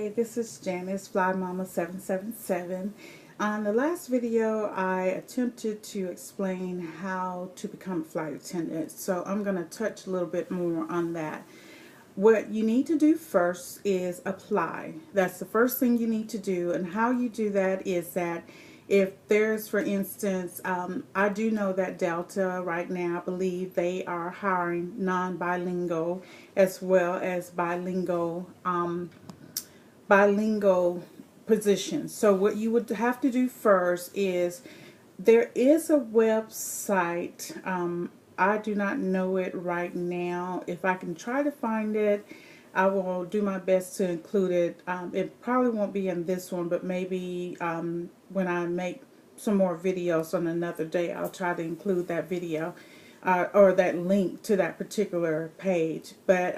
Hi, this is Janice Fly Mama 777. On the last video, I attempted to explain how to become a flight attendant, so I'm going to touch a little bit more on that. What you need to do first is apply. That's the first thing you need to do, and how you do that is that if there's, for instance, I do know that Delta right now, I believe they are hiring non-bilingual as well as bilingual positions. So what you would have to do first is there is a website. I do not know it right now. If I can try to find it, I will do my best to include it. It probably won't be in this one, but maybe when I make some more videos on another day, I'll try to include that video or that link to that particular page. But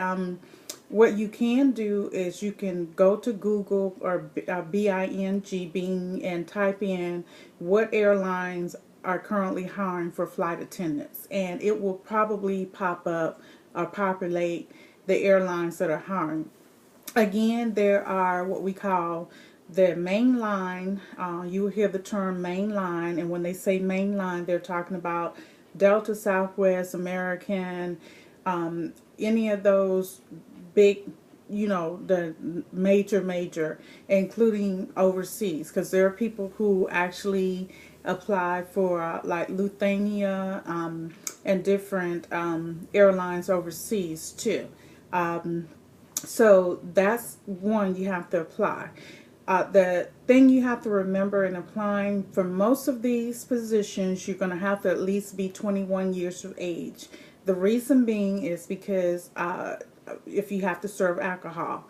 what you can do is you can go to Google or Bing, and type in what airlines are currently hiring for flight attendants, and it will probably pop up or populate the airlines that are hiring. Again, there are what we call the main line. You will hear the term main line, and when they say main line, they're talking about Delta, Southwest, American, any of those big, the major, including overseas, because there are people who actually apply for like Lithuania and different airlines overseas too. So that's one you have to apply. The thing you have to remember in applying for most of these positions, you're going to have to at least be 21 years of age. The reason being is because if you have to serve alcohol.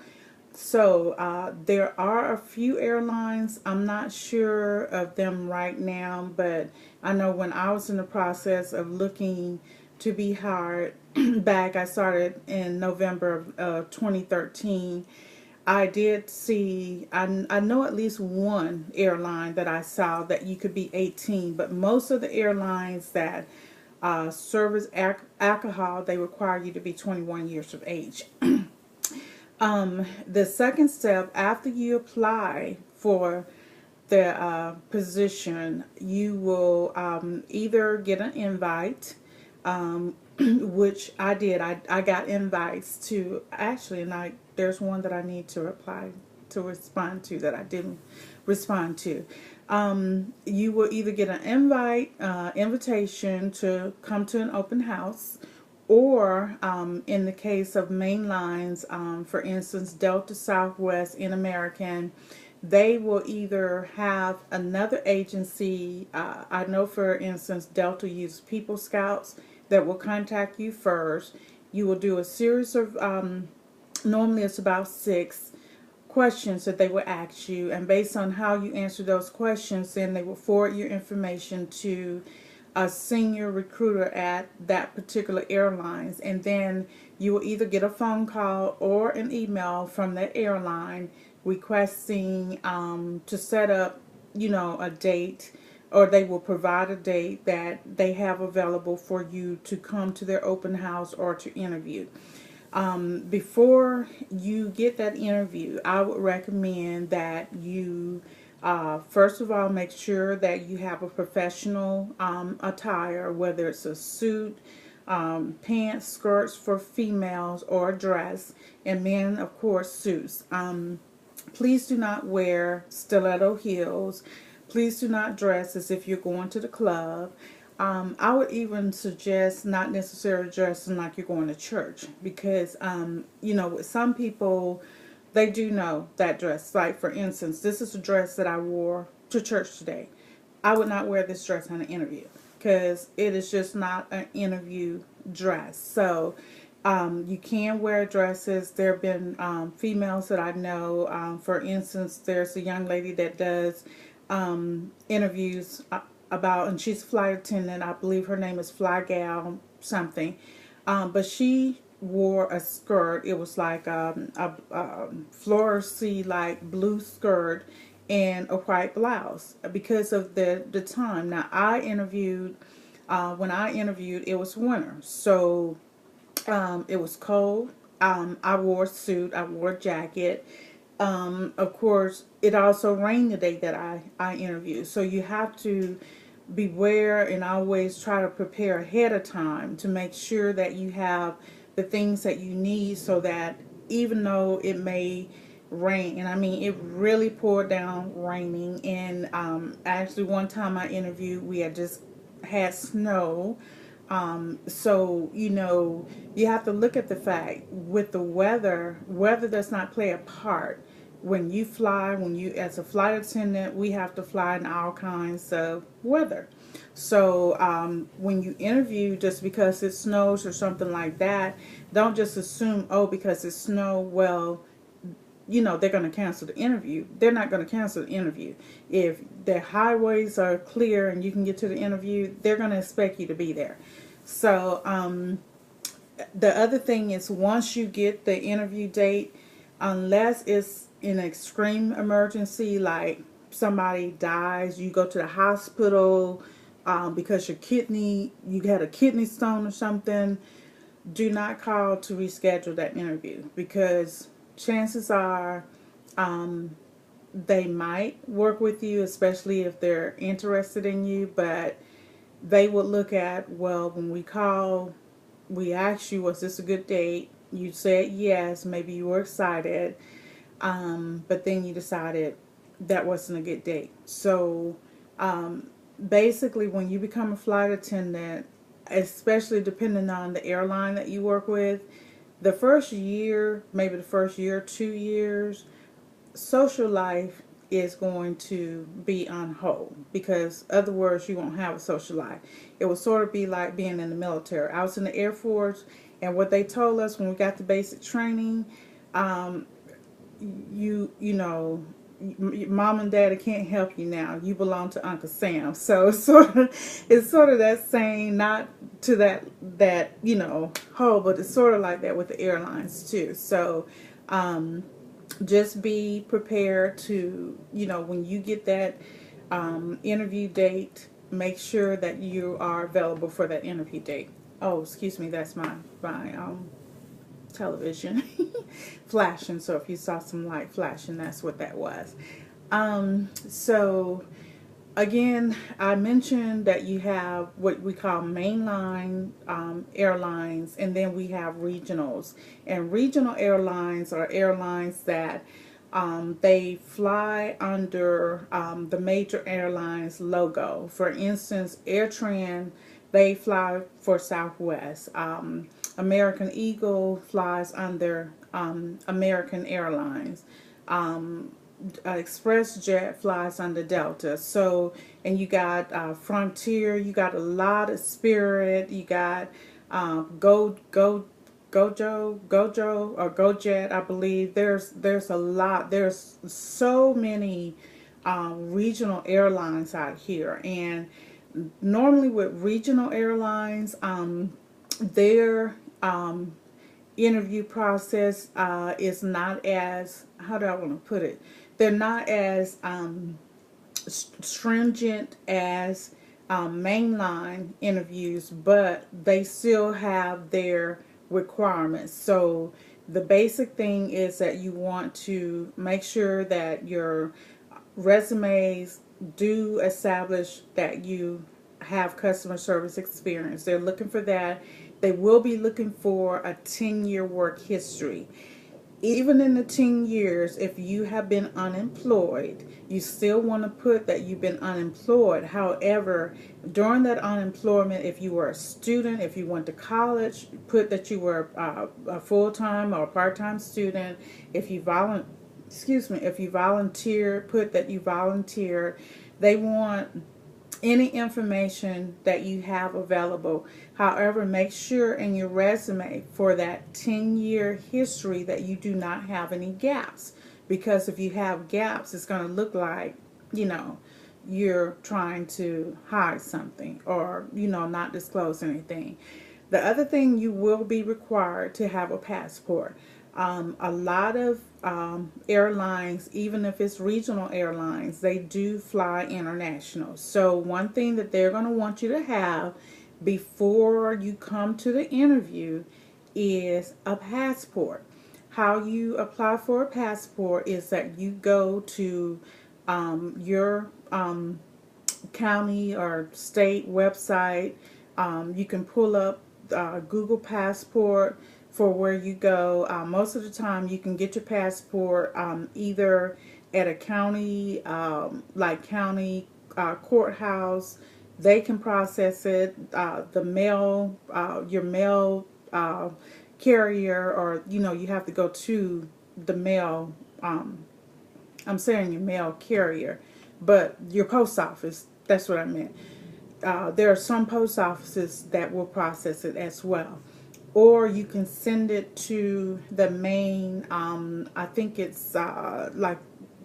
So there are a few airlines. I'm not sure of them right now, but I know when I was in the process of looking to be hired back, I started in November of 2013. I did see, I know at least one airline that I saw that you could be 18, but most of the airlines that service alcohol, they require you to be 21 years of age. The second step, after you apply for the position, you will either get an invite, which I did. I got invites to, actually, and there's one that I need to respond to that I didn't respond to. You will either get an invitation to come to an open house, or in the case of main lines, for instance, Delta, Southwest, and American, they will either have another agency. I know, for instance, Delta uses People Scouts that will contact you first. You will do a series of, normally it's about 6 questions that they will ask you, and based on how you answer those questions, then they will forward your information to a senior recruiter at that particular airlines, and then you will either get a phone call or an email from that airline requesting to set up, a date, or they will provide a date that they have available for you to come to their open house or to interview. Before you get that interview, I would recommend that you first of all make sure that you have a professional attire, whether it's a suit, pants, skirts for females, or a dress, and men, of course, suits. Please do not wear stiletto heels. Please do not dress as if you're going to the club. I would even suggest not necessarily dressing like you're going to church, because, with some people, they do know that dress. Like, for instance, this is a dress that I wore to church today. I would not wear this dress on an interview, because it is just not an interview dress. So you can wear dresses. There have been females that I know. For instance, there's a young lady that does interviews about, and she's a flight attendant. I believe her name is Fly Gal something. But she wore a skirt. It was like a floresy, like blue skirt and a white blouse, because of the time. Now, I interviewed, when I interviewed, it was winter. So it was cold. I wore a suit. I wore a jacket. Of course, it also rained the day that I interviewed. So you have to beware and always try to prepare ahead of time to make sure that you have the things that you need so that even though it may rain, and I mean, it really poured down raining. And actually, one time I interviewed, we had just had snow. So, you have to look at the fact with the weather does not play a part. When you fly, as a flight attendant, we have to fly in all kinds of weather. So, when you interview, just because it snows or something like that, don't just assume, oh, because it snow, well, they're going to cancel the interview. They're not going to cancel the interview. If the highways are clear and you can get to the interview, they're going to expect you to be there. So the other thing is, once you get the interview date, unless it's an extreme emergency, like somebody dies, you go to the hospital because you had a kidney stone or something, do not call to reschedule that interview, because chances are they might work with you, especially if they're interested in you, but they would look at, well, when we call, we asked you, was this a good date? You said yes, maybe you were excited, but then you decided that wasn't a good date. So basically, when you become a flight attendant, especially depending on the airline that you work with, the first year, maybe the first year, 2 years, social life is going to be on hold, because other words, you won't have a social life. It will sort of be like being in the military. I was in the Air Force, and what they told us when we got the basic training, you know, mom and daddy can't help you now. You belong to Uncle Sam. So it's sort of that saying, not to that whole, but it's sort of like that with the airlines too. So just be prepared to, when you get that interview date, make sure that you are available for that interview date. Oh, excuse me, that's my television flashing. So if you saw some light flashing, that's what that was. So again, I mentioned that you have what we call mainline airlines, and then we have regionals. And regional airlines are airlines that they fly under the major airlines logo. For instance, AirTran, they fly for Southwest. American Eagle flies under American Airlines. ExpressJet flies under Delta. So, and you got Frontier, you got a lot of Spirit, you got Gojo or GoJet, I believe. There's a lot. There's so many regional airlines out here, and normally with regional airlines, their interview process is not as, how do I want to put it? They're not as stringent as mainline interviews, but they still have their requirements. So the basic thing is that you want to make sure that your resumes do establish that you have customer service experience. They're looking for that. They will be looking for a 10-year work history. Even in the 10 years, if you have been unemployed, you still want to put that you've been unemployed. However, during that unemployment, if you were a student, if you went to college, put that you were a full-time or part-time student. If you volunteered, put that you volunteered. They want any information that you have available. However, make sure in your resume for that 10-year history that you do not have any gaps. Because if you have gaps, it's going to look like, you're trying to hide something or, not disclose anything. The other thing, you will be required to have a passport. A lot of airlines, even if it's regional airlines, they do fly international. So one thing that they're going to want you to have before you come to the interview is a passport. how you apply for a passport is that you go to your county or state website. You can pull up Google Passport for where you go. Most of the time, you can get your passport either at a county, like county courthouse. They can process it. The mail, your mail carrier, or you have to go to the mail. I'm saying your mail carrier, but your post office. That's what I meant. There are some post offices that will process it as well. Or you can send it to the main, I think it's like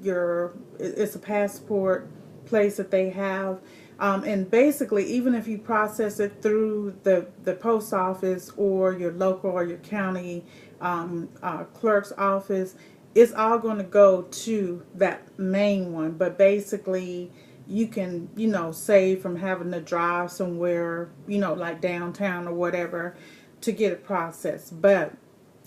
it's a passport place that they have. And basically, even if you process it through the post office or your local or your county clerk's office, it's all going to go to that main one. But basically, you can, save from having to drive somewhere, like downtown or whatever to get it processed. But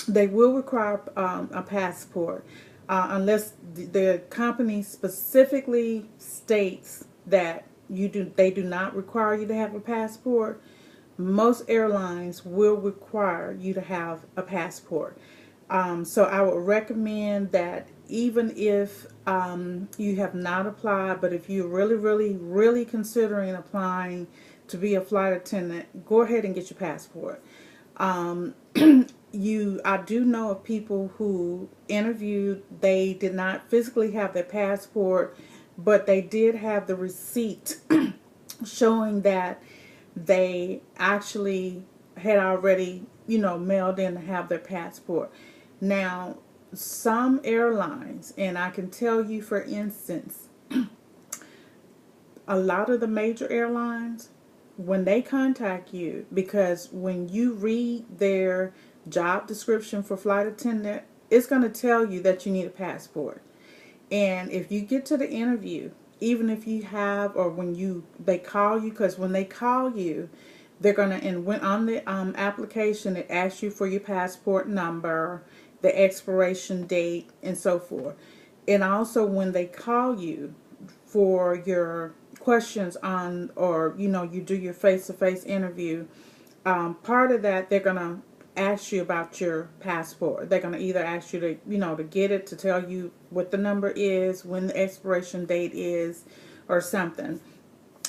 they will require a passport unless the company specifically states that they do not require you to have a passport. Most airlines will require you to have a passport. So I would recommend that even if you have not applied, but if you're really, really, really considering applying to be a flight attendant, go ahead and get your passport. I do know of people who interviewed, they did not physically have their passport, but they did have the receipt showing that they actually had already, mailed in to have their passport. Now, some airlines, and I can tell you, for instance, a lot of the major airlines, when they contact you, because when you read their job description for flight attendant, it's going to tell you that you need a passport. And if you get to the interview, even if you have, or they call you, because when they call you, they're going to, and when on the application, it asks you for your passport number, the expiration date, and so forth. And also when they call you for your questions on, or you do your face-to-face interview, part of that, they're going to ask you about your passport. They're going to either ask you to, to get it, to tell you what the number is, when the expiration date is, or something.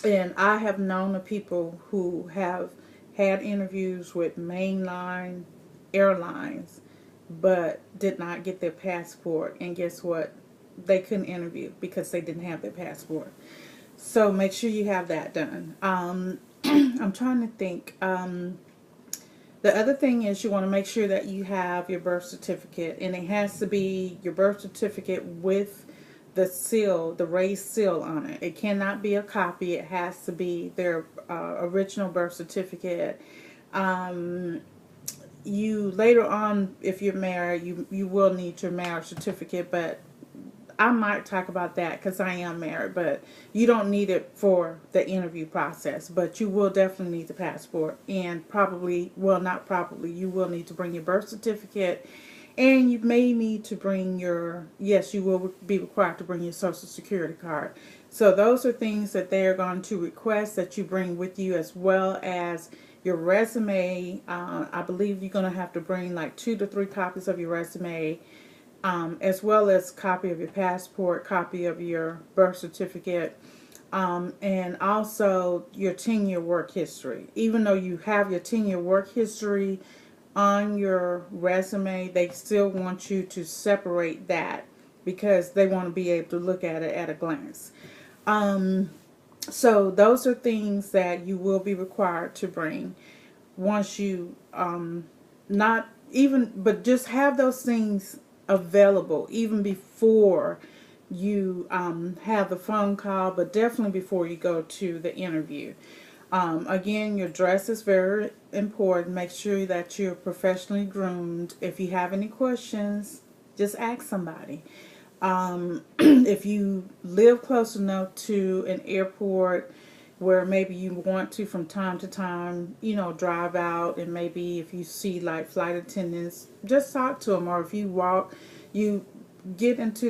And I have known of people who have had interviews with mainline airlines, but did not get their passport. And guess what? They couldn't interview because they didn't have their passport. So make sure you have that done. I'm trying to think. The other thing is you want to make sure that you have your birth certificate, and it has to be your birth certificate with the seal, the raised seal on it. It cannot be a copy. It has to be their original birth certificate. You later on, if you're married, you will need your marriage certificate, but I might talk about that because I am married, but you don't need it for the interview process. But you will definitely need the passport, and probably, well, not probably, you will need to bring your birth certificate, and you may need to bring you will be required to bring your social security card. So those are things that they're going to request that you bring with you, as well as your resume. I believe you're going to have to bring like 2 to 3 copies of your resume, as well as copy of your passport, copy of your birth certificate, and also your 10-year work history. Even though you have your 10-year work history on your resume, they still want you to separate that because they want to be able to look at it at a glance. So those are things that you will be required to bring once you, but just have those things available even before you have the phone call, but definitely before you go to the interview. Again, your dress is very important. Make sure that you're professionally groomed. If you have any questions, just ask somebody. If you live close enough to an airport, where maybe you want to from time to time, drive out, and maybe if you see like flight attendants, just talk to them, or if you get into